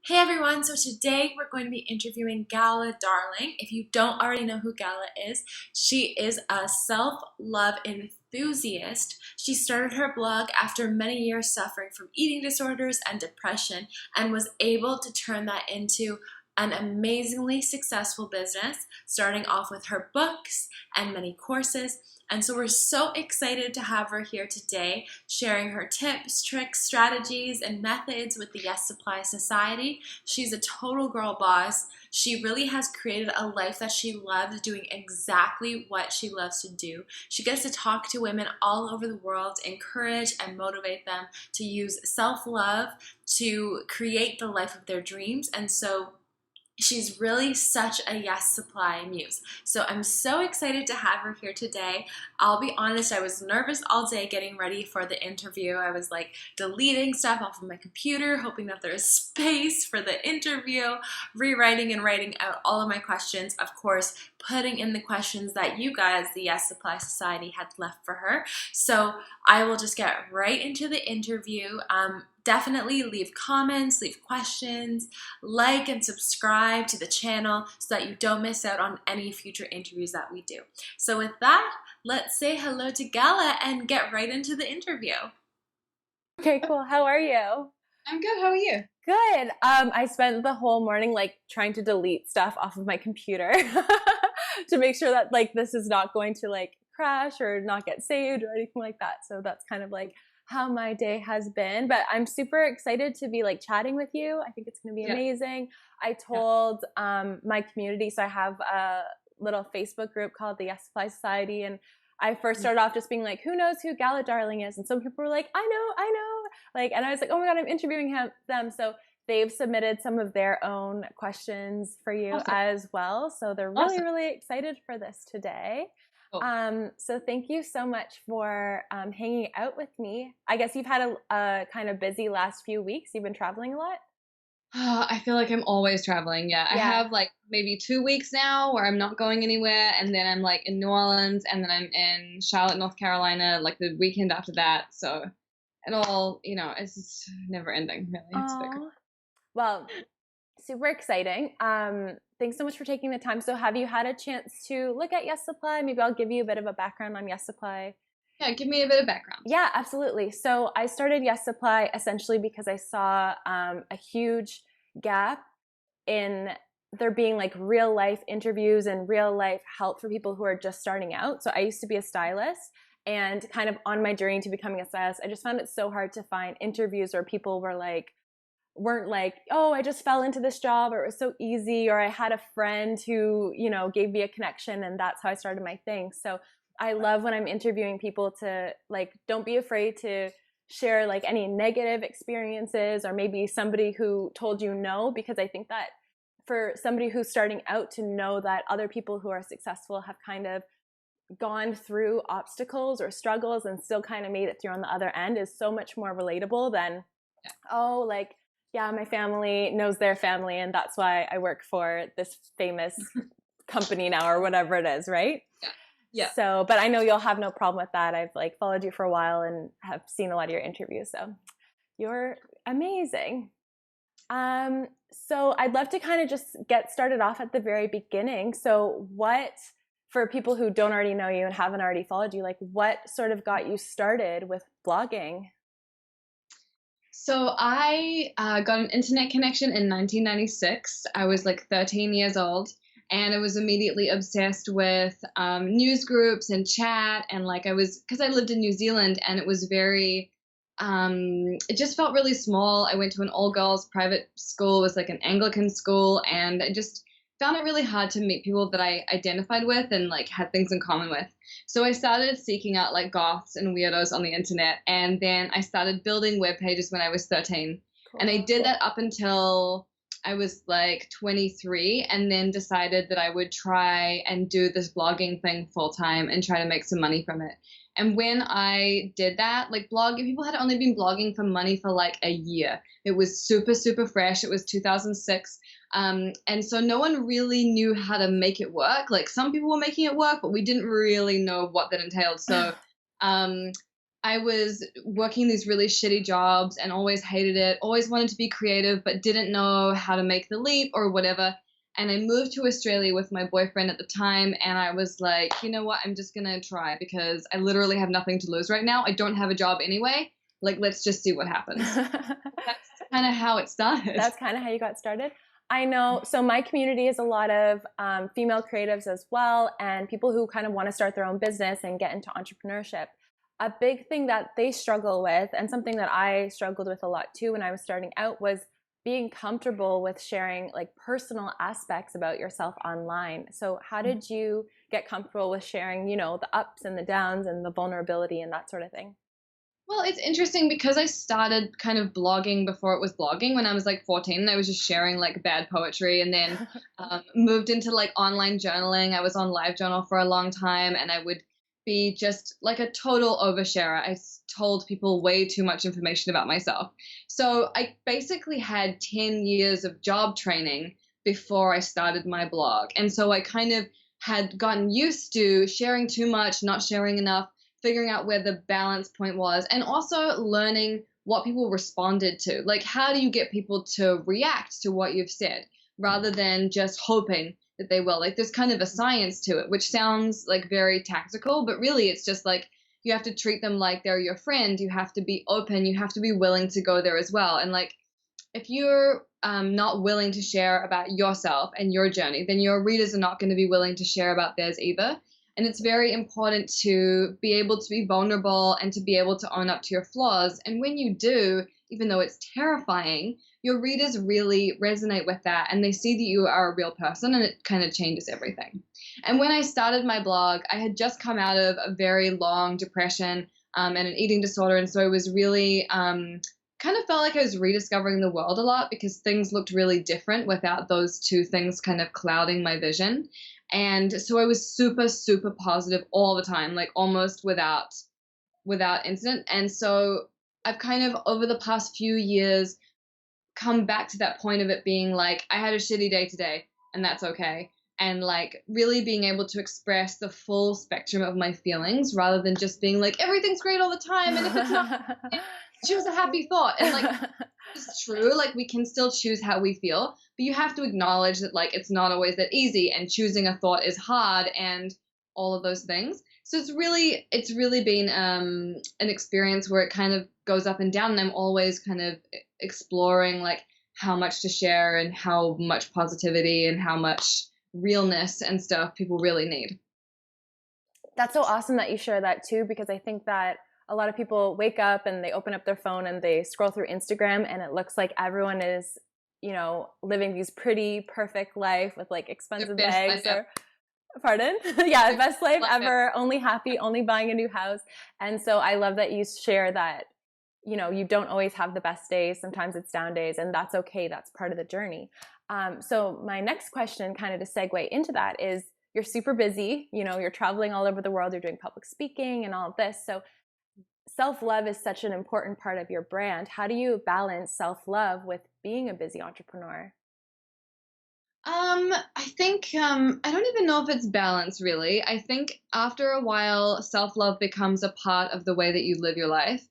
Hey everyone, so today we're going to be interviewing Gala Darling. If you don't already know who Gala is, she is a self-love enthusiast. She started her blog after many years suffering from eating disorders and depression and was able to turn that into an amazingly successful business, starting off with her books and many courses. And so we're so excited to have her here today, sharing her tips, tricks, strategies, and methods with the Yes Supply Society. She's a total girl boss. She really has created a life that she loves, doing exactly what she loves to do. She gets to talk to women all over the world, encourage and motivate them to use self-love to create the life of their dreams. And so she's really such a Yes Supply muse. So I'm so excited to have her here today. I'll be honest, I was nervous all day getting ready for the interview. I was like deleting stuff off of my computer, hoping that there was space for the interview, rewriting and writing out all of my questions. Of course, putting in the questions that you guys, the Yes Supply Society, had left for her. So I will just get right into the interview. Definitely leave comments, leave questions, like and subscribe to the channel so that you don't miss out on any future interviews that we do. So with that, let's say hello to Gala and get right into the interview. Okay, cool. How are you? I'm good. How are you? Good. I spent the whole morning trying to delete stuff off of my computer to make sure that this is not going to crash or not get saved or anything like that. So that's kind of how my day has been. But I'm super excited to be chatting with you. I think it's going to be amazing. I told my community, so I have a little Facebook group called the Yes Supply Society, and I first started off just being like, who knows who Gala Darling is? And some people were like, I know. And I was like, oh my God, I'm interviewing them. So they've submitted some of their own questions for you as well. So they're really, really excited for this today. Cool. So thank you so much for hanging out with me. I guess you've had a kind of busy last few weeks. You've been traveling a lot? I feel like I'm always traveling. Yeah. I have maybe 2 weeks now where I'm not going anywhere, and then I'm in New Orleans, and then I'm in Charlotte, North Carolina, the weekend after that. So it all, it's just never ending, really. It's well, super exciting. Thanks so much for taking the time. So have you had a chance to look at Yes Supply? Maybe I'll give you a bit of a background on Yes Supply. Yeah, give me a bit of background. Yeah, absolutely. So I started Yes Supply essentially because I saw a huge gap in there being real life interviews and real life help for people who are just starting out. So I used to be a stylist, and kind of on my journey to becoming a stylist, I just found it so hard to find interviews where people weren't oh, I just fell into this job, or it was so easy, or I had a friend who, gave me a connection, and that's how I started my thing. So I love when I'm interviewing people to don't be afraid to share any negative experiences, or maybe somebody who told you no, because I think that for somebody who's starting out to know that other people who are successful have kind of gone through obstacles or struggles and still kind of made it through on the other end is so much more relatable than, yeah, my family knows their family, and that's why I work for this famous company now, or whatever it is, right? Yeah. So, but I know you'll have no problem with that. I've followed you for a while and have seen a lot of your interviews. So you're amazing. So I'd love to kind of just get started off at the very beginning. So for people who don't already know you and haven't already followed you, what sort of got you started with blogging? So I got an internet connection in 1996. I was 13 years old. And I was immediately obsessed with news groups and chat, and because I lived in New Zealand, and it was very, it just felt really small. I went to an all-girls private school. It was an Anglican school, and I just found it really hard to meet people that I identified with and had things in common with. So I started seeking out goths and weirdos on the internet, and then I started building web pages when I was 13. Cool. And I did that up until I was 23, and then decided that I would try and do this blogging thing full time and try to make some money from it. And when I did that, people had only been blogging for money for a year. It was super, super fresh. It was 2006. And so no one really knew how to make it work. Some people were making it work, but we didn't really know what that entailed. So I was working these really shitty jobs and always hated it, always wanted to be creative, but didn't know how to make the leap or whatever. And I moved to Australia with my boyfriend at the time. And I was like, you know what? I'm just going to try because I literally have nothing to lose right now. I don't have a job anyway. Like, let's just see what happens. That's kind of how it started. That's kind of how you got started. I know. So my community is a lot of female creatives as well, and people who kind of want to start their own business and get into entrepreneurship. A big thing that they struggle with, and something that I struggled with a lot too when I was starting out, was being comfortable with sharing like personal aspects about yourself online. So how did you get comfortable with sharing, you know, the ups and the downs and the vulnerability and that sort of thing? Well, it's interesting because I started kind of blogging before it was blogging when I was like 14. And I was just sharing like bad poetry, and then moved into like online journaling. I was on LiveJournal for a long time, and I would be just like a total oversharer. Told people way too much information about myself. So I basically had 10 years of job training before I started my blog. And so I kind of had gotten used to sharing too much, not sharing enough, figuring out where the balance point was, and also learning what people responded to. Like, how do you get people to react to what you've said rather than just hoping that they will? Like, there's kind of a science to it, which sounds like very tactical, but really it's just like you have to treat them like they're your friend. You have to be open. You have to be willing to go there as well. And like, if you're not willing to share about yourself and your journey, then your readers are not going to be willing to share about theirs either. And it's very important to be able to be vulnerable and to be able to own up to your flaws. And when you do, even though it's terrifying, your readers really resonate with that, and they see that you are a real person, and it kind of changes everything. And when I started my blog, I had just come out of a very long depression and an eating disorder. And so I was really kind of felt like I was rediscovering the world a lot because things looked really different without those two things kind of clouding my vision. And so I was super, super positive all the time, like almost without incident. And so I've kind of over the past few years come back to that point of it being like, I had a shitty day today and that's okay. And like really being able to express the full spectrum of my feelings rather than just being like, everything's great all the time. And if it's not, choose a happy thought. And like, it's true. Like, we can still choose how we feel, but you have to acknowledge that like it's not always that easy, and choosing a thought is hard, and all of those things. So it's really been an experience where it kind of goes up and down, and I'm always kind of exploring like how much to share and how much positivity and how much realness and stuff people really need. That's so awesome that you share that too, because I think that a lot of people wake up and they open up their phone and they scroll through Instagram, and it looks like everyone is, you know, living these pretty perfect life with like expensive bags or pardon? Yeah, best life ever, only happy, only buying a new house. And so I love that you share that, you know, you don't always have the best days. Sometimes it's down days, and that's okay. That's part of the journey. So my next question, kind of to segue into that, is you're super busy, you know, you're traveling all over the world, you're doing public speaking and all of this. So self-love is such an important part of your brand. How do you balance self-love with being a busy entrepreneur? I think I don't even know if it's balance really. I think after a while, self-love becomes a part of the way that you live your life.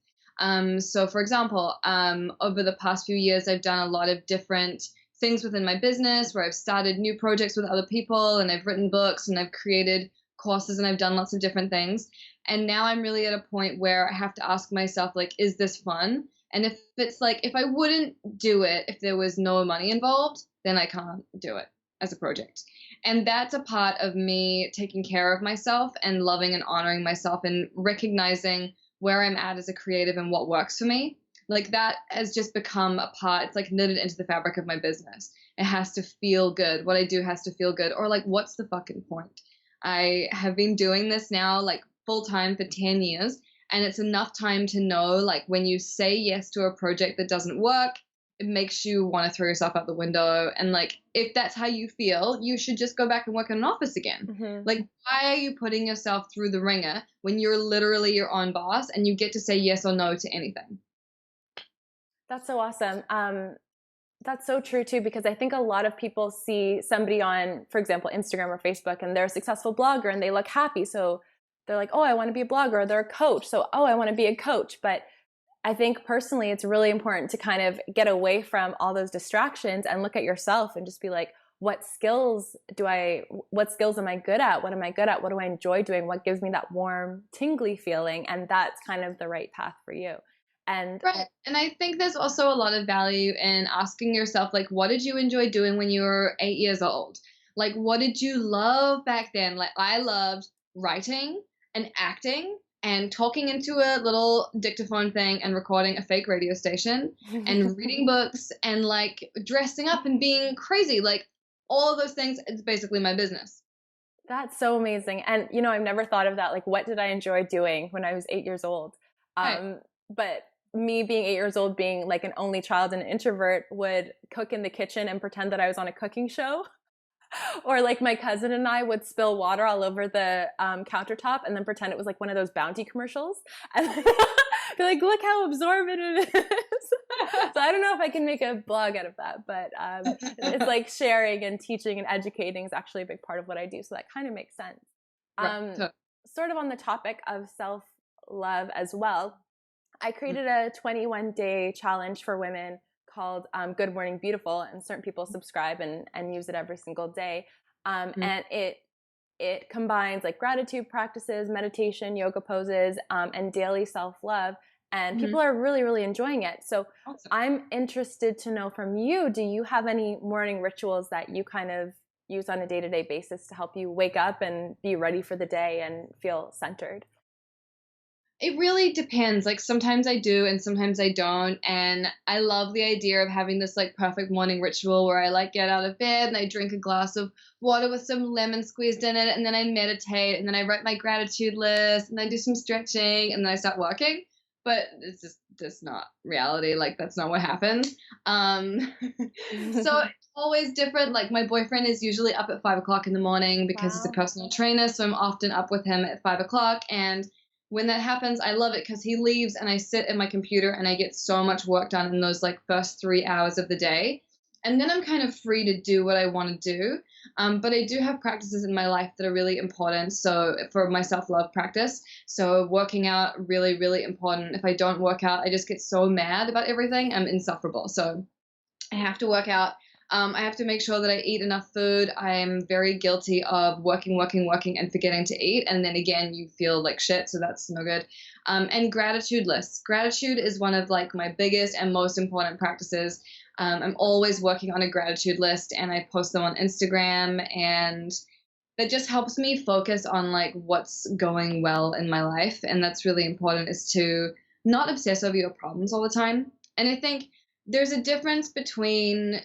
So for example, over the past few years, I've done a lot of different things within my business where I've started new projects with other people, and I've written books, and I've created courses, and I've done lots of different things. And now I'm really at a point where I have to ask myself, like, is this fun? And if it's like, if I wouldn't do it, if there was no money involved, then I can't do it as a project. And that's a part of me taking care of myself and loving and honoring myself and recognizing where I'm at as a creative and what works for me. Like, that has just become a part. It's like knitted into the fabric of my business. It has to feel good. What I do has to feel good. Or like, what's the fucking point? I have been doing this now like full time for 10 years. And it's enough time to know, like, when you say yes to a project that doesn't work, it makes you want to throw yourself out the window. And like, if that's how you feel, you should just go back and work in an office again. Mm-hmm. Like, why are you putting yourself through the ringer when you're literally your own boss and you get to say yes or no to anything? That's so awesome. That's so true too, because I think a lot of people see somebody on, for example, Instagram or Facebook, and they're a successful blogger and they look happy. So they're like, oh, I want to be a blogger, or they're a coach. So, oh, I want to be a coach. But I think personally, it's really important to kind of get away from all those distractions and look at yourself and just be like, what skills am I good at? What am I good at? What do I enjoy doing? What gives me that warm, tingly feeling? And that's kind of the right path for you. And right. And I think there's also a lot of value in asking yourself, like, what did you enjoy doing when you were 8 years old? Like, what did you love back then? Like, I loved writing and acting and talking into a little dictaphone thing and recording a fake radio station and reading books and like dressing up and being crazy. Like, all of those things, it's basically my business. That's so amazing. And, you know, I've never thought of that. Like, what did I enjoy doing when I was 8 years old? Right. But me being 8 years old, being like an only child and an introvert, would cook in the kitchen and pretend that I was on a cooking show. Or like my cousin and I would spill water all over the countertop and then pretend it was like one of those Bounty commercials. And be like, look how absorbent it is. So I don't know if I can make a blog out of that, but it's like sharing and teaching and educating is actually a big part of what I do. So that kind of makes sense. Sort of on the topic of self-love as well, I created a 21-day challenge for women called Good Morning Beautiful, and certain people subscribe and use it every single day. And it combines like gratitude practices, meditation, yoga poses, and daily self-love. And people are really, really enjoying it. So awesome. I'm interested to know from you, do you have any morning rituals that you kind of use on a day-to-day basis to help you wake up and be ready for the day and feel centered? It really depends. Like sometimes I do and sometimes I don't. And I love the idea of having this like perfect morning ritual where I like get out of bed and I drink a glass of water with some lemon squeezed in it. And then I meditate and then I write my gratitude list and I do some stretching and then I start working. But it's just not reality. Like that's not what happens. So it's always different. Like my boyfriend is usually up at 5 o'clock in the morning because he's a personal trainer. So I'm often up with him at 5 o'clock. And when that happens, I love it because he leaves and I sit at my computer and I get so much work done in those like first 3 hours of the day. And then I'm kind of free to do what I want to do. But I do have practices in my life that are really important. So for my self-love practice, so working out, really, really important. If I don't work out, I just get so mad about everything. I'm insufferable. So I have to work out. I have to make sure that I eat enough food. I am very guilty of working and forgetting to eat. And then again, you feel like shit. So that's no good. And gratitude lists. Gratitude is one of like my biggest and most important practices. I'm always working on a gratitude list and I post them on Instagram, and that just helps me focus on like what's going well in my life. And that's really important, is to not obsess over your problems all the time. And I think there's a difference between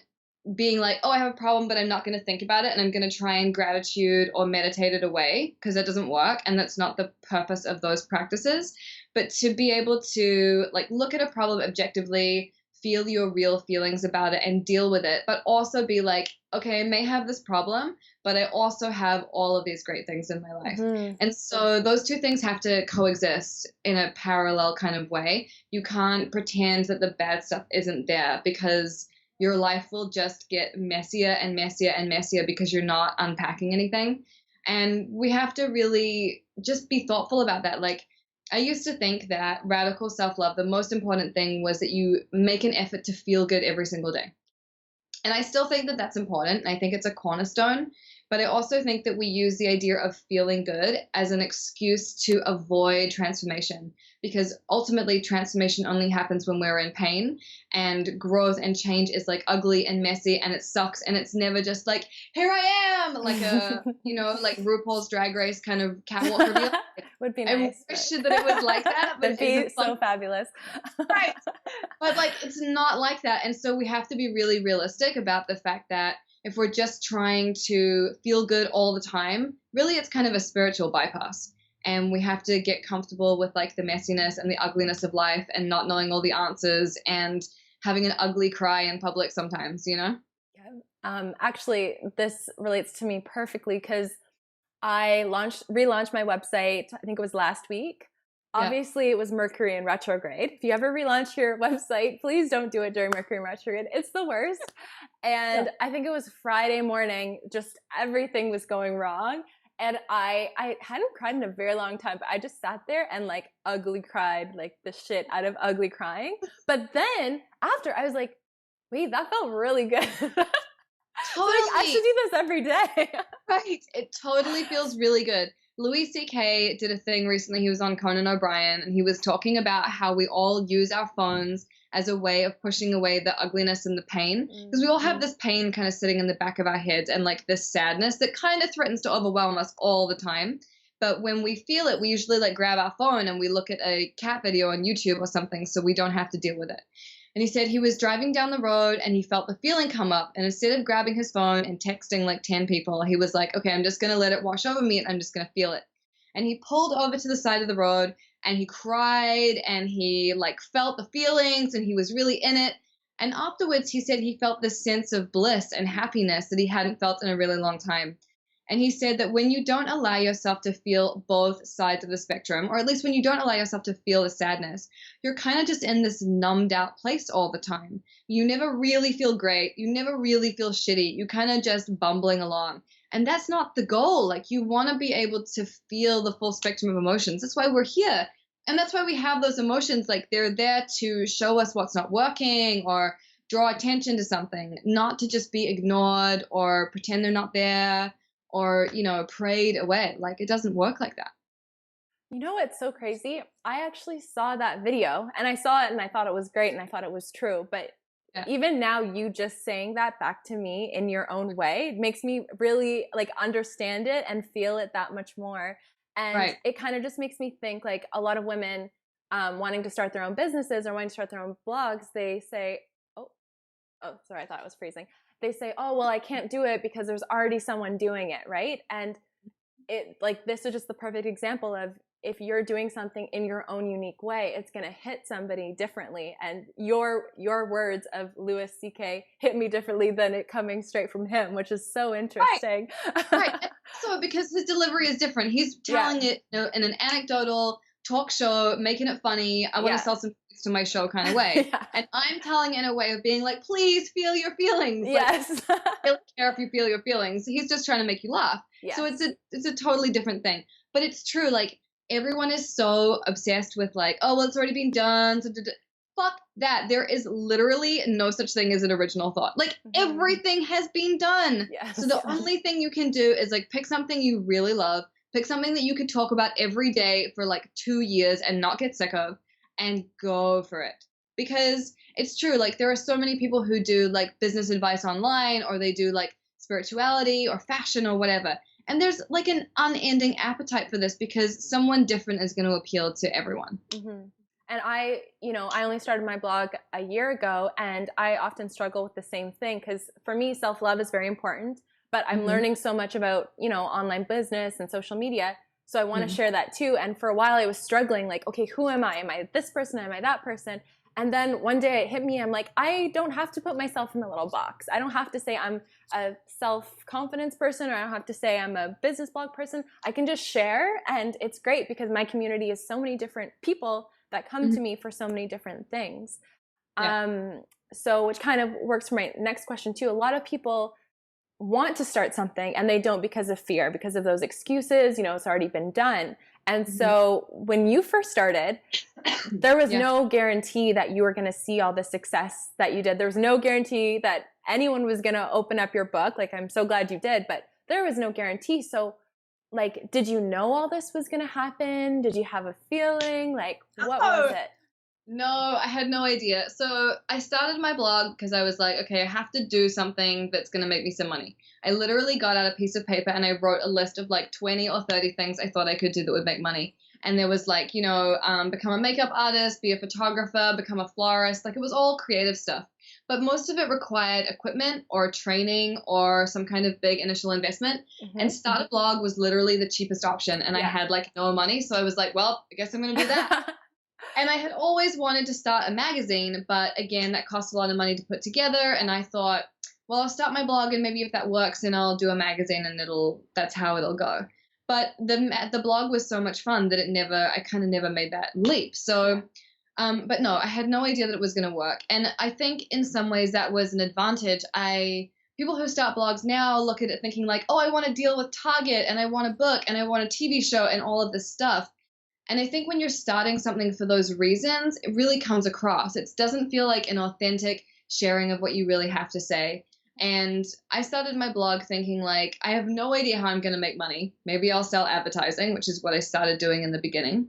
being like, oh, I have a problem, but I'm not going to think about it and I'm going to try and gratitude or meditate it away, because that doesn't work. And that's not the purpose of those practices. But to be able to like look at a problem objectively, feel your real feelings about it and deal with it, but also be like, okay, I may have this problem, but I also have all of these great things in my life. And so those two things have to coexist in a parallel kind of way. You can't pretend that the bad stuff isn't there, because your life will just get messier and messier and messier because you're not unpacking anything. And we have to really just be thoughtful about that. Like, I used to think that radical self-love, the most important thing was that you make an effort to feel good every single day. And I still think that that's important. And I think it's a cornerstone. But I also think that we use the idea of feeling good as an excuse to avoid transformation, because ultimately transformation only happens when we're in pain, and growth and change is like ugly and messy and it sucks. And it's never just like, here I am, like a, you know, like RuPaul's Drag Race kind of catwalk reveal. Would be nice. I wish that it was like that. But it'd be so fabulous. Right. But like, it's not like that. And so we have to be really realistic about the fact that if we're just trying to feel good all the time, really it's kind of a spiritual bypass. And we have to get comfortable with like the messiness and the ugliness of life and not knowing all the answers and having an ugly cry in public sometimes, you know? Yeah. Actually, this relates to me perfectly because I relaunched my website, I think it was last week. Obviously, it was Mercury in retrograde. If you ever relaunch your website, please don't do it during Mercury in retrograde. It's the worst. And I think it was Friday morning, just everything was going wrong. And I hadn't cried in a very long time, but I just sat there and like ugly cried, like the shit out of ugly crying. But then after I was like, wait, that felt really good. Totally. So, like, I should do this every day. Right. It totally feels really good. Louis C.K. did a thing recently. He was on Conan O'Brien, and he was talking about how we all use our phones as a way of pushing away the ugliness and the pain. Because we all have this pain kind of sitting in the back of our heads and like this sadness that kind of threatens to overwhelm us all the time. But when we feel it, we usually like grab our phone and we look at a cat video on YouTube or something so we don't have to deal with it. And he said he was driving down the road and he felt the feeling come up. And instead of grabbing his phone and texting like 10 people, he was like, okay, I'm just going to let it wash over me and I'm just going to feel it. And he pulled over to the side of the road and he cried and he like felt the feelings and he was really in it. And afterwards, he said he felt this sense of bliss and happiness that he hadn't felt in a really long time. And he said that when you don't allow yourself to feel both sides of the spectrum, or at least when you don't allow yourself to feel the sadness, you're kind of just in this numbed out place all the time. You never really feel great. You never really feel shitty. You kind of just bumbling along. And that's not the goal. Like, you want to be able to feel the full spectrum of emotions. That's why we're here. And that's why we have those emotions. Like, they're there to show us what's not working or draw attention to something, not to just be ignored or pretend they're not there, or, you know, prayed away. Like, it doesn't work like that. You know what's so crazy? I actually saw that video and I saw it and I thought it was great and I thought it was true. But even now, you just saying that back to me in your own way makes me really like understand it and feel it that much more. And it kind of just makes me think like a lot of women wanting to start their own businesses or wanting to start their own blogs, they say, oh, sorry, I thought it was freezing. They say, oh, well, I can't do it because there's already someone doing it, right? And it like this is just the perfect example of if you're doing something in your own unique way, it's going to hit somebody differently. And your words of Louis C.K. hit me differently than it coming straight from him, which is so interesting. Right. So because his delivery is different. He's telling it, you know, in an anecdotal talk show, making it funny. I want to sell some tickets to my show kind of way. And I'm telling in a way of being like, please feel your feelings. Yes. Like, I don't care if you feel your feelings. He's just trying to make you laugh. Yes. So it's a totally different thing. But it's true. Like, everyone is so obsessed with like, oh, well, it's already been done. So fuck that. There is literally no such thing as an original thought. Like, everything has been done. Yes. So the only thing you can do is like pick something you really love, pick something that you could talk about every day for like 2 years and not get sick of, and go for it. Because it's true, like there are so many people who do like business advice online, or they do like spirituality or fashion or whatever. And there's like an unending appetite for this because someone different is going to appeal to everyone. And I only started my blog a year ago, and I often struggle with the same thing because for me, self-love is very important, but I'm learning so much about, you know, online business and social media. So I want to share that too. And for a while I was struggling, like, okay, who am I? Am I this person? Am I that person? And then one day it hit me. I'm like, I don't have to put myself in a little box. I don't have to say I'm a self-confidence person, or I don't have to say I'm a business blog person. I can just share. And it's great because my community is so many different people that come to me for so many different things. So which kind of works for my next question too. A lot of people want to start something and they don't because of fear, because of those excuses, you know, it's already been done. And so when you first started, there was no guarantee that you were going to see all the success that you did. There was no guarantee that anyone was going to open up your book. Like, I'm so glad you did, but there was no guarantee. So like, did you know all this was going to happen? Did you have a feeling? Like, what was it? No, I had no idea. So I started my blog because I was like, okay, I have to do something that's going to make me some money. I literally got out a piece of paper and I wrote a list of like 20 or 30 things I thought I could do that would make money. And there was like, you know, become a makeup artist, be a photographer, become a florist. Like, it was all creative stuff. But most of it required equipment or training or some kind of big initial investment. And start a blog was literally the cheapest option. And I had like no money. So I was like, well, I guess I'm going to do that. And I had always wanted to start a magazine, but again, that costs a lot of money to put together. And I thought, well, I'll start my blog, and maybe if that works, then I'll do a magazine, and that's how it'll go. But the blog was so much fun that I kind of never made that leap. So, but no, I had no idea that it was going to work. And I think in some ways that was an advantage. I people who start blogs now look at it thinking like, oh, I want to deal with Target and I want a book and I want a TV show and all of this stuff. And I think when you're starting something for those reasons, it really comes across. It doesn't feel like an authentic sharing of what you really have to say. And I started my blog thinking like, I have no idea how I'm going to make money. Maybe I'll sell advertising, which is what I started doing in the beginning.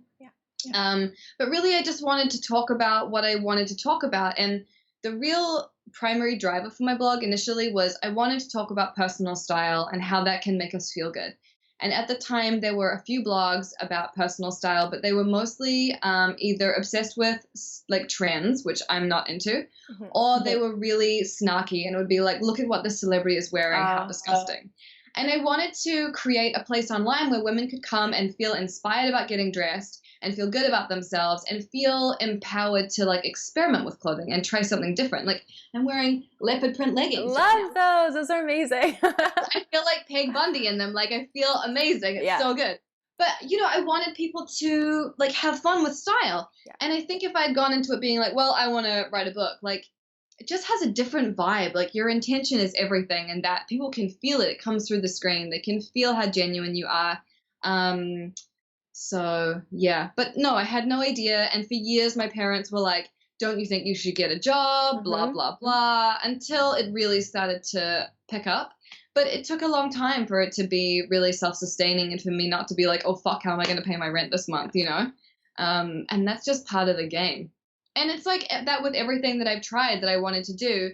But really, I just wanted to talk about what I wanted to talk about. And the real primary driver for my blog initially was I wanted to talk about personal style and how that can make us feel good. And at the time, there were a few blogs about personal style, but they were mostly either obsessed with like trends, which I'm not into, or they were really snarky and it would be like, look at what the celebrity is wearing, how disgusting. And I wanted to create a place online where women could come and feel inspired about getting dressed and feel good about themselves and feel empowered to like experiment with clothing and try something different. Like I'm wearing leopard print leggings. Love those. Those are amazing. I feel like Peg Bundy in them. Like I feel amazing. It's so good. But, you know, I wanted people to like have fun with style. And I think if I'd gone into it being like, well, I want to write a book, like it just has a different vibe. Like your intention is everything and that people can feel it. It comes through the screen. They can feel how genuine you are. So, yeah, but no, I had no idea. And for years, my parents were like, don't you think you should get a job? Blah, blah, blah, until it really started to pick up. But it took a long time for it to be really self-sustaining and for me not to be like, oh, fuck, how am I going to pay my rent this month, you know? And that's just part of the game. And it's like that with everything that I've tried that I wanted to do.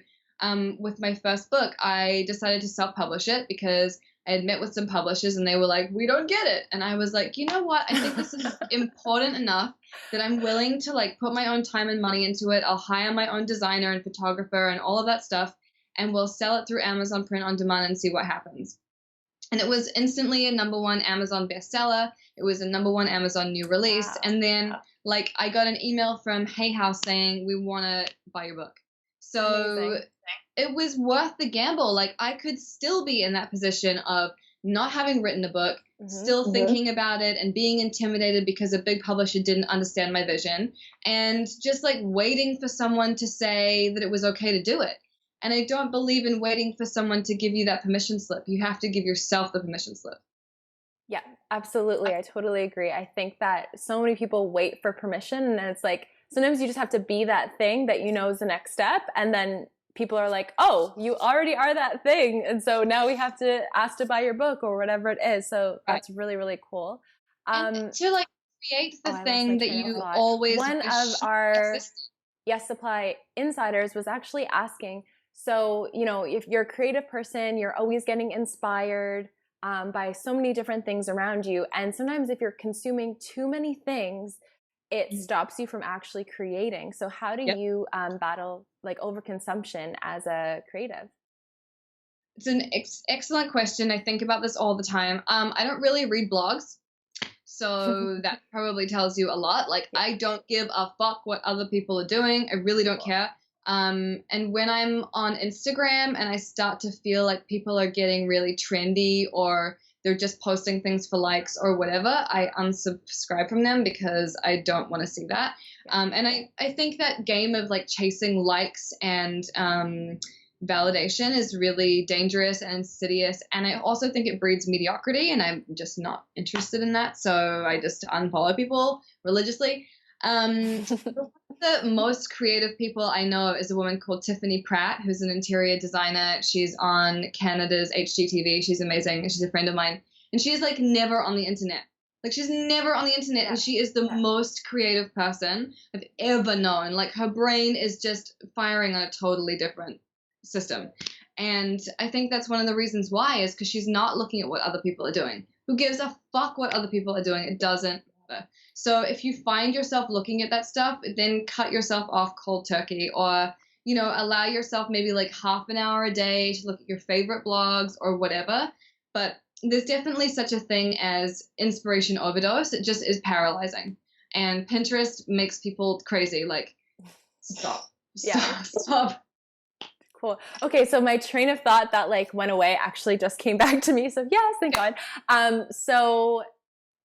With my first book, I decided to self-publish it because I had met with some publishers and they were like, we don't get it. And I was like, you know what? I think this is important enough that I'm willing to like put my own time and money into it. I'll hire my own designer and photographer and all of that stuff. And we'll sell it through Amazon Print on Demand and see what happens. And it was instantly a #1 Amazon bestseller. It was a #1 Amazon new release. Wow. And then like I got an email from Hay House saying, we want to buy your book. So amazing. It was worth the gamble. Like I could still be in that position of not having written a book, still thinking about it and being intimidated because a big publisher didn't understand my vision and just like waiting for someone to say that it was okay to do it. And I don't believe in waiting for someone to give you that permission slip. You have to give yourself the permission slip. Yeah, absolutely. I totally agree. I think that so many people wait for permission and it's like, sometimes you just have to be that thing that you know is the next step. And then people are like, oh, you already are that thing. And so now we have to ask to buy your book or whatever it is. So that's really, really cool. And to like create the thing that you always One of our Yes Supply insiders was actually asking, so, you know, if you're a creative person, you're always getting inspired by so many different things around you. And sometimes if you're consuming too many things, it stops you from actually creating. So how do you battle like overconsumption as a creative? It's an excellent question. I think about this all the time. I don't really read blogs. So that probably tells you a lot. Like I don't give a fuck what other people are doing. I really don't care. And when I'm on Instagram and I start to feel like people are getting really trendy or they're just posting things for likes or whatever, I unsubscribe from them because I don't want to see that. And I think that game of like chasing likes and validation is really dangerous and insidious. And I also think it breeds mediocrity and I'm just not interested in that. So I just unfollow people religiously. The most creative people I know is a woman called Tiffany Pratt, who's an interior designer. She's on Canada's HGTV. She's amazing. She's a friend of mine. And she's like never on the internet. Like she's never on the internet. And she is the most creative person I've ever known. Like her brain is just firing on a totally different system. And I think that's one of the reasons why is because she's not looking at what other people are doing. Who gives a fuck what other people are doing? It doesn't matter. So if you find yourself looking at that stuff, then cut yourself off cold turkey or, you know, allow yourself maybe like half an hour a day to look at your favorite blogs or whatever. But there's definitely such a thing as inspiration overdose. It just is paralyzing. And Pinterest makes people crazy. Like, stop. Stop. Cool. Okay, so my train of thought that like went away actually just came back to me. So yes, thank God. So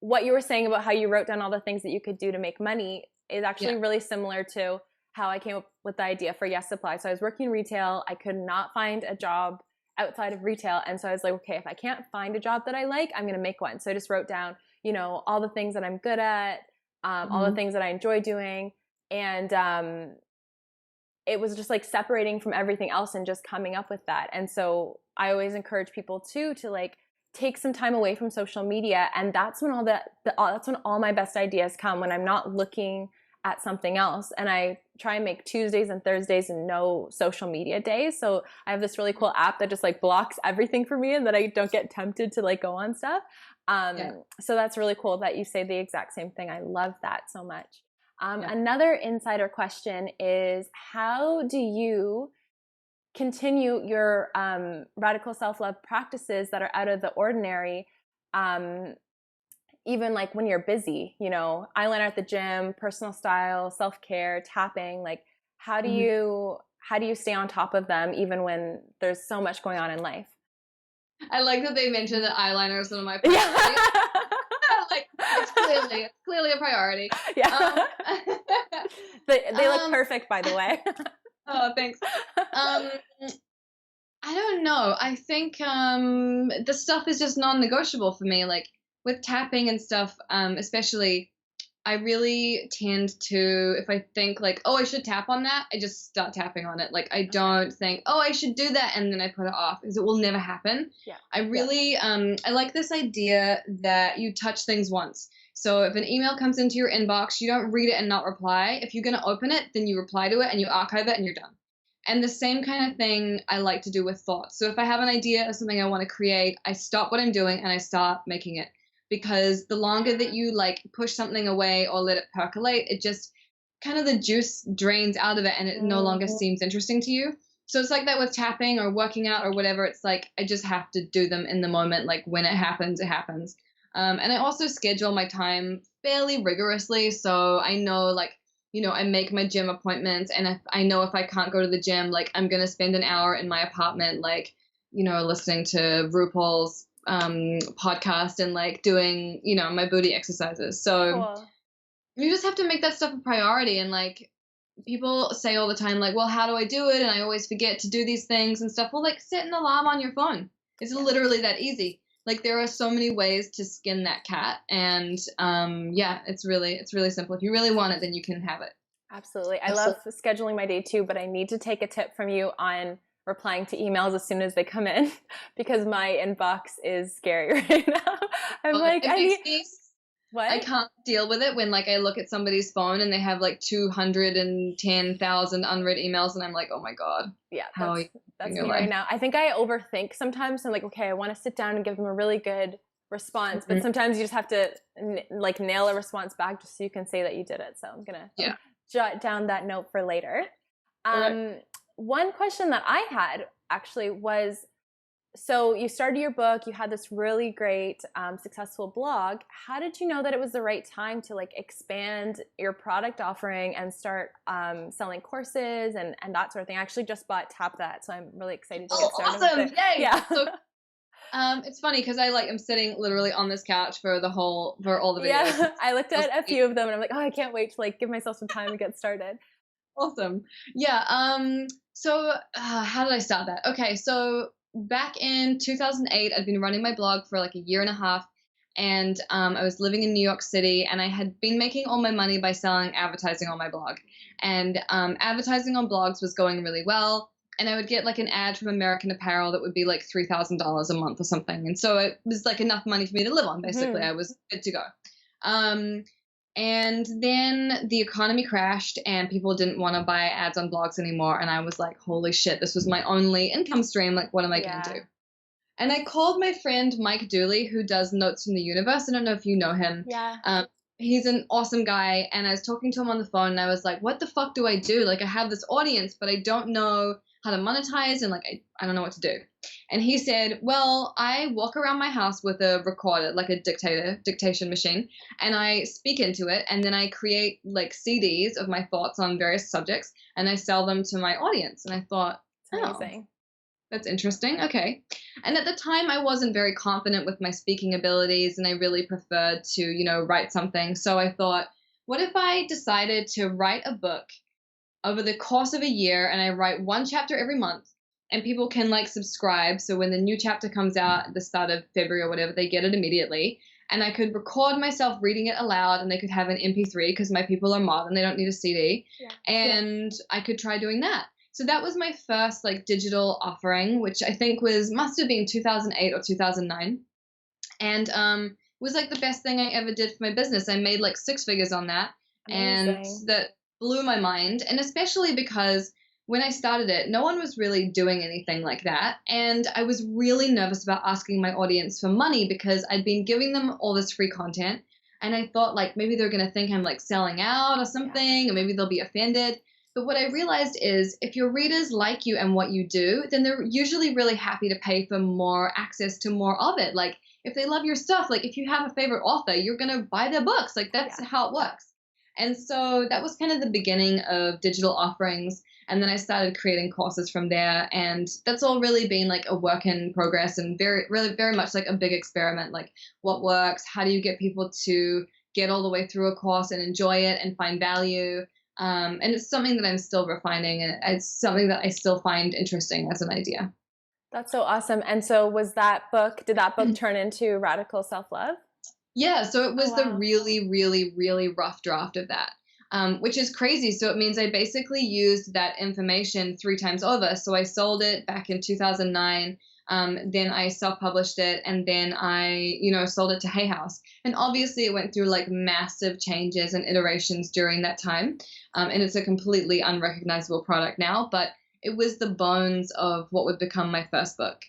what you were saying about how you wrote down all the things that you could do to make money is actually really similar to how I came up with the idea for Yes Supply. So I was working in retail. I could not find a job outside of retail. And so I was like, okay, if I can't find a job that I like, I'm going to make one. So I just wrote down, you know, all the things that I'm good at, all the things that I enjoy doing. And it was just like separating from everything else and just coming up with that. And so I always encourage people too to like take some time away from social media. And that's when that's when all my best ideas come, when I'm not looking at something else. And I try and make Tuesdays and Thursdays and no social media days. So I have this really cool app that just like blocks everything for me and that I don't get tempted to like go on stuff. So that's really cool that you say the exact same thing. I love that so much. Another insider question is, how do you continue your radical self-love practices that are out of the ordinary, even like when you're busy, you know, eyeliner at the gym, personal style, self-care, tapping, like how do you stay on top of them even when there's so much going on in life? I like that they mentioned that eyeliner is one of my priorities. Like it's clearly a priority. Yeah. They look perfect, by the way. Oh, thanks. I don't know. I think the stuff is just non-negotiable for me. Like with tapping and stuff, especially, I really tend to, if I think like, oh, I should tap on that, I just start tapping on it. Like I don't think, oh, I should do that, and then I put it off, because it will never happen. Yeah. I really, I like this idea that you touch things once. So if an email comes into your inbox, you don't read it and not reply. If you're going to open it, then you reply to it and you archive it and you're done. And the same kind of thing I like to do with thoughts. So if I have an idea of something I want to create, I stop what I'm doing and I start making it. Because the longer that you like push something away or let it percolate, it just kind of the juice drains out of it and it no longer seems interesting to you. So it's like that with tapping or working out or whatever. It's like I just have to do them in the moment. Like when it happens, it happens. And I also schedule my time fairly rigorously. So I know, like, you know, I make my gym appointments, and if I know if I can't go to the gym, like I'm going to spend an hour in my apartment, like, you know, listening to RuPaul's podcast and like doing, you know, my booty exercises. So cool. You just have to make that stuff a priority. And like people say all the time, like, well, how do I do it? And I always forget to do these things and stuff. Well, like set an alarm on your phone. It's literally that easy. Like there are so many ways to skin that cat, and it's really simple. If you really want it, then you can have it. Absolutely. I love scheduling my day too, but I need to take a tip from you on replying to emails as soon as they come in, because my inbox is scary right now. I'm I can't deal with it when like I look at somebody's phone and they have like 210,000 unread emails, and I'm like, oh my God. Yeah, that's me right now. I think I overthink sometimes. I'm like, okay, I want to sit down and give them a really good response, but sometimes you just have to like nail a response back just so you can say that you did it. So I'm gonna jot down that note for later. One question that I had actually was, so you started your book, you had this really great, successful blog. How did you know that it was the right time to like expand your product offering and start selling courses and that sort of thing? I actually just bought Tap That, so I'm really excited to get started with it. Yay! Yeah. So, it's funny because I'm sitting literally on this couch for all the videos. Yeah, I looked at a few of them and I'm like, oh, I can't wait to like give myself some time to get started. Awesome. Yeah. So how did I start that? Okay, so back in 2008, I'd been running my blog for like a year and a half, and I was living in New York City, and I had been making all my money by selling advertising on my blog. And advertising on blogs was going really well, and I would get like an ad from American Apparel that would be like $3,000 a month or something. And so it was like enough money for me to live on, basically. I was good to go. And then the economy crashed and people didn't want to buy ads on blogs anymore. And I was like, holy shit, this was my only income stream. Like, what am I going to do? And I called my friend Mike Dooley, who does Notes from the Universe. I don't know if you know him. Yeah. He's an awesome guy. And I was talking to him on the phone and I was like, what the fuck do I do? Like, I have this audience, but I don't know how to monetize, and like I don't know what to do. And he said, well, I walk around my house with a recorder, like a dictation machine, and I speak into it, and then I create like CDs of my thoughts on various subjects, and I sell them to my audience. And I thought, amazing. That's interesting. Okay. And at the time I wasn't very confident with my speaking abilities, and I really preferred to, you know, write something. So I thought, what if I decided to write a book over the course of a year, and I write one chapter every month, and people can like subscribe. So when the new chapter comes out at the start of February or whatever, they get it immediately. And I could record myself reading it aloud, and they could have an MP3 because my people are modern. They don't need a CD. Yeah. And I could try doing that. So that was my first like digital offering, which I think must have been 2008 or 2009. And was like the best thing I ever did for my business. I made like 6 figures on that. Amazing. And that blew my mind. And especially because when I started it, no one was really doing anything like that. And I was really nervous about asking my audience for money because I'd been giving them all this free content. And I thought like maybe they're going to think I'm like selling out or something, or maybe they'll be offended. But what I realized is if your readers like you and what you do, then they're usually really happy to pay for more access to more of it. Like if they love your stuff, like if you have a favorite author, you're going to buy their books. Like that's how it works. And so that was kind of the beginning of digital offerings. And then I started creating courses from there. And that's all really been like a work in progress and very much like a big experiment. Like what works? How do you get people to get all the way through a course and enjoy it and find value? And it's something that I'm still refining, and it's something that I still find interesting as an idea. That's so awesome. And so did that book turn into Radical Self-Love? Yeah, so it was the really, really, really rough draft of that, which is crazy. So it means I basically used that information 3 times over. So I sold it back in 2009. Then I self-published it, and then I, sold it to Hay House. And obviously it went through like massive changes and iterations during that time. And it's a completely unrecognizable product now, but it was the bones of what would become my first book.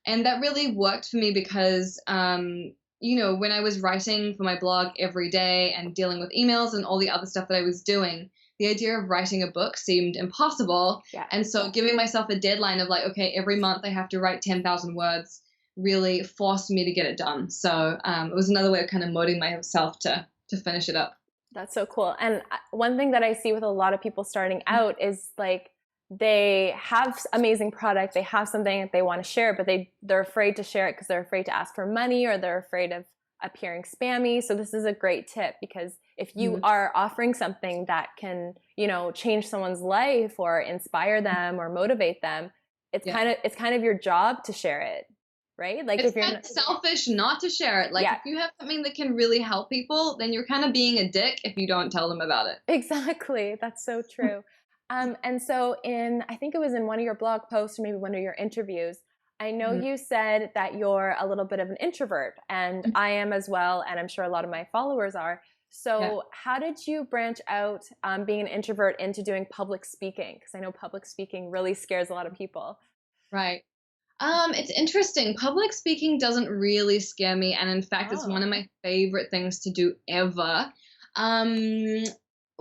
And that really worked for me because, when I was writing for my blog every day and dealing with emails and all the other stuff that I was doing, the idea of writing a book seemed impossible. Yeah. And so giving myself a deadline of like, okay, every month I have to write 10,000 words really forced me to get it done. So it was another way of kind of motivating myself to finish it up. That's so cool. And one thing that I see with a lot of people starting out is like they have amazing product, they have something that they want to share, but they're afraid to share it because they're afraid to ask for money, or they're afraid of appearing spammy. So this is a great tip, because if you are offering something that can, change someone's life or inspire them or motivate them, it's kind of your job to share it, right? Like if you're selfish not to share it. Like if you have something that can really help people, then you're kind of being a dick if you don't tell them about it. Exactly. That's so true. And so I think it was in one of your blog posts or maybe one of your interviews, I know you said that you're a little bit of an introvert, and I am as well, and I'm sure a lot of my followers are. So how did you branch out being an introvert into doing public speaking? Because I know public speaking really scares a lot of people. Right. It's interesting. Public speaking doesn't really scare me, and in fact, it's one of my favorite things to do ever.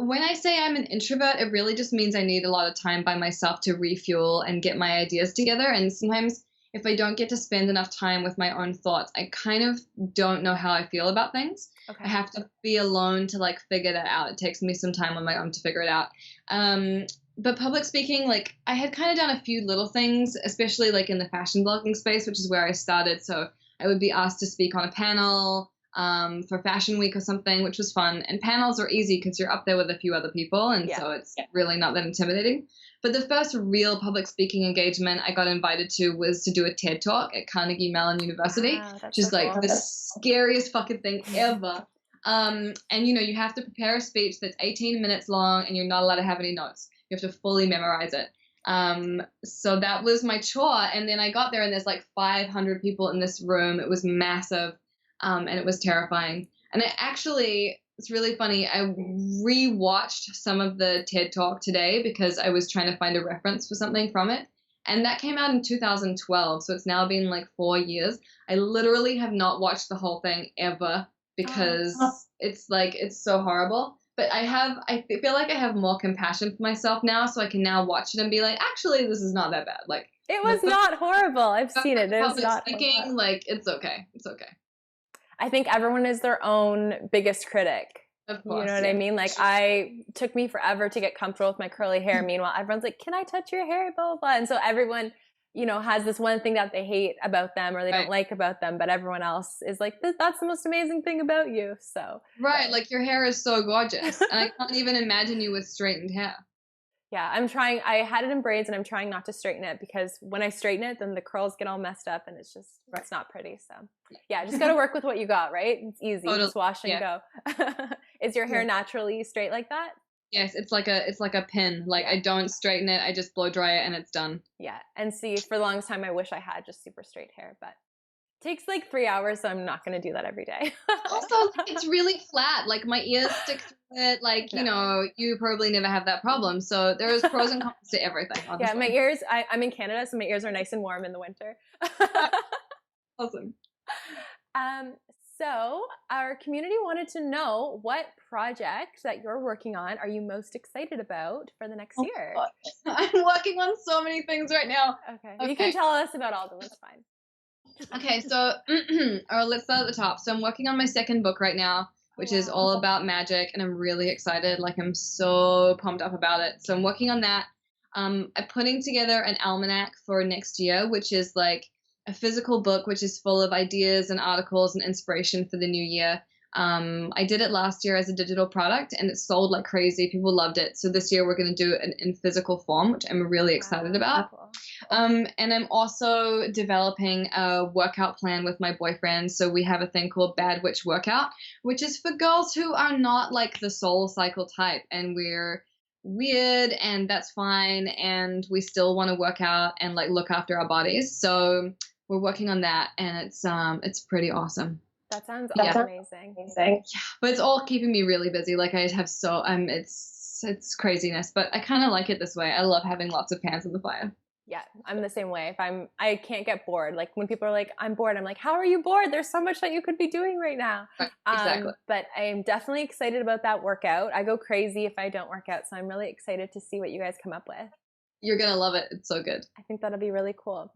When I say I'm an introvert, it really just means I need a lot of time by myself to refuel and get my ideas together. And sometimes if I don't get to spend enough time with my own thoughts, I kind of don't know how I feel about things. Okay. I have to be alone to like figure that out. It takes me some time on my own to figure it out. But public speaking, like I had kind of done a few little things, especially like in the fashion blogging space, which is where I started. So I would be asked to speak on a panel for Fashion Week or something, which was fun. And panels are easy because you're up there with a few other people, and so it's really not that intimidating. But the first real public speaking engagement I got invited to was to do a TED Talk at Carnegie Mellon University, which is like the scariest fucking thing ever. And you have to prepare a speech that's 18 minutes long, and you're not allowed to have any notes. You have to fully memorize it. So that was my chore. And then I got there, and there's like 500 people in this room. It was massive. And it was terrifying. And it's really funny. I rewatched some of the TED Talk today because I was trying to find a reference for something from it. And that came out in 2012. So it's now been like 4 years. I literally have not watched the whole thing ever because it's so horrible. But I feel like I have more compassion for myself now. So I can now watch it and be like, actually, this is not that bad. Like it was not horrible. I've seen it. It was not thinking like it's okay. It's okay. I think everyone is their own biggest critic. Of course, you know what I mean? Like took me forever to get comfortable with my curly hair. Meanwhile, everyone's like, can I touch your hair? Blah, blah, blah. And so everyone, has this one thing that they hate about them or they don't like about them, but everyone else is like, that's the most amazing thing about you. So. Right. Like your hair is so gorgeous. And I can't even imagine you with straightened hair. Yeah, I'm trying. I had it in braids and I'm trying not to straighten it because when I straighten it, then the curls get all messed up and it's not pretty. So yeah, just got to work with what you got, right? It's easy. Totally. Just wash and go. Is your hair naturally straight like that? Yes, it's like a pin. Like I don't straighten it. I just blow dry it and it's done. Yeah. And see, for the longest time, I wish I had just super straight hair, but it takes like 3 hours. So I'm not going to do that every day. Also, it's really flat. Like my ears stick to it. Like, you know, you probably never have that problem. So there's pros and cons to everything. Honestly. Yeah, my ears, I'm in Canada, so my ears are nice and warm in the winter. Awesome. So our community wanted to know what project that you're working on are you most excited about for the next year? I'm working on so many things right now. Okay. You can tell us about all of them. It's fine. Okay, so let's start at the top. So I'm working on my second book right now, which is all about magic, and I'm really excited. Like I'm so pumped up about it. So I'm working on that. I'm putting together an almanac for next year, which is like a physical book which is full of ideas and articles and inspiration for the new year. I did it last year as a digital product and it sold like crazy. People loved it. So this year we're going to do it in physical form, which I'm really excited about. Cool. And I'm also developing a workout plan with my boyfriend. So we have a thing called Bad Witch Workout, which is for girls who are not like the Soul Cycle type, and we're weird, and that's fine, and we still want to work out and like look after our bodies. So we're working on that, and it's pretty awesome. That sounds amazing. Yeah, but it's all keeping me really busy. Like I have it's craziness, but I kind of like it this way. I love having lots of pans in the fire. Yeah, I'm the same way. I can't get bored. Like when people are like, I'm bored, I'm like, how are you bored? There's so much that you could be doing right now. Exactly. But I'm definitely excited about that workout. I go crazy if I don't work out. So I'm really excited to see what you guys come up with. You're going to love it. It's so good. I think that'll be really cool.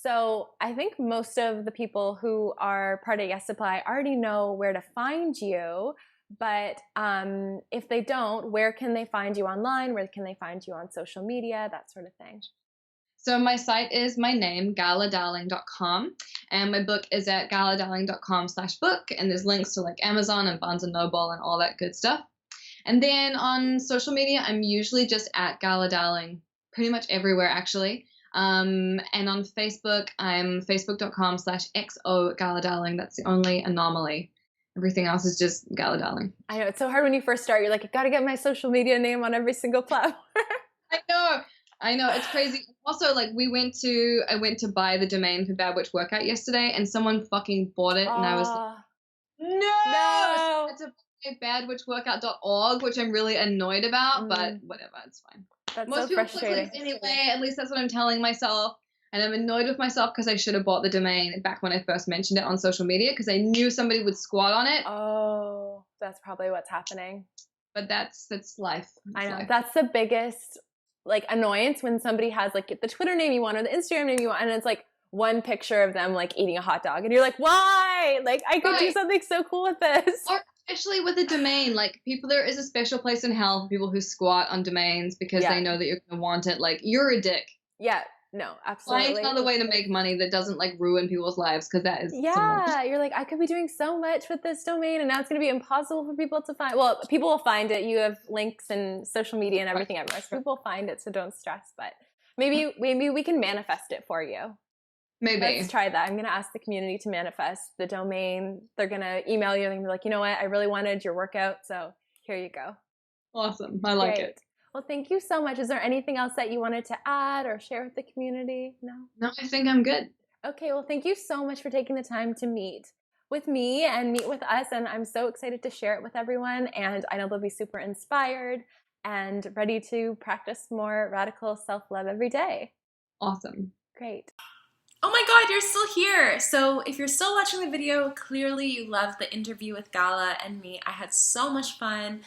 So I think most of the people who are part of Yes Supply already know where to find you. But if they don't, where can they find you online? Where can they find you on social media? That sort of thing. So my site is my name, galadarling.com, and my book is at galadarling.com/book, and there's links to like Amazon and Barnes & Noble and all that good stuff. And then on social media, I'm usually just at Gala Darling, pretty much everywhere actually. And on Facebook, I'm facebook.com/XO Gala Darling. That's the only anomaly. Everything else is just Gala Darling. I know, it's so hard when you first start. You're like, I gotta get my social media name on every single platform. I know, it's crazy. Also, like I went to buy the domain for Bad Witch Workout yesterday, and someone fucking bought it, and I was like, no! So it's badwitchworkout.org, which I'm really annoyed about, but whatever, it's fine. That's Most so people frustrating. click links anyway. At least that's what I'm telling myself, and I'm annoyed with myself because I should have bought the domain back when I first mentioned it on social media because I knew somebody would squat on it. Oh, that's probably what's happening. But that's life. I know. That's the biggest like annoyance when somebody has like the Twitter name you want or the Instagram name you want, and it's like one picture of them like eating a hot dog, and you're like, why? Like I could do something so cool with this. Or especially with a domain, like there is a special place in hell for people who squat on domains because they know that you're gonna want it. Like you're a dick. Yeah. No, absolutely. Find another way to make money that doesn't like ruin people's lives, because that is you're like, I could be doing so much with this domain, and now it's going to be impossible for people to find. Well, people will find it. You have links and social media and everything everywhere, so people will find it. So don't stress. But maybe we can manifest it for you. Maybe let's try that. I'm going to ask the community to manifest the domain. They're going to email you and be like, you know what? I really wanted your workout, so here you go. Awesome. I like it. Well, thank you so much. Is there anything else that you wanted to add or share with the community? No, I think I'm good. Okay, well, thank you so much for taking the time to meet with me and meet with us. And I'm so excited to share it with everyone. And I know they'll be super inspired and ready to practice more radical self-love every day. Awesome. Great. Oh my God, you're still here. So if you're still watching the video, clearly you loved the interview with Gala and me. I had so much fun.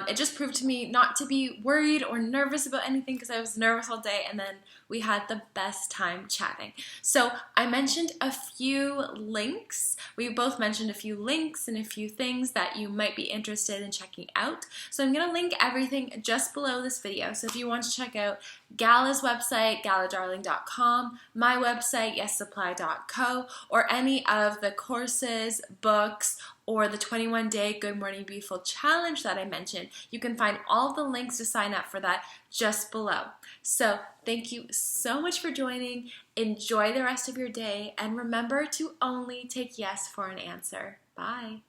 It just proved to me not to be worried or nervous about anything because I was nervous all day, and then we had the best time chatting. So I mentioned a few links. We both mentioned a few links and a few things that you might be interested in checking out. So I'm going to link everything just below this video. So if you want to check out Gala's website, galadarling.com, my website, yessupply.co, or any of the courses, books, or the 21-day Good Morning Beautiful challenge that I mentioned. You can find all the links to sign up for that just below. So thank you so much for joining. Enjoy the rest of your day, and remember to only take yes for an answer. Bye.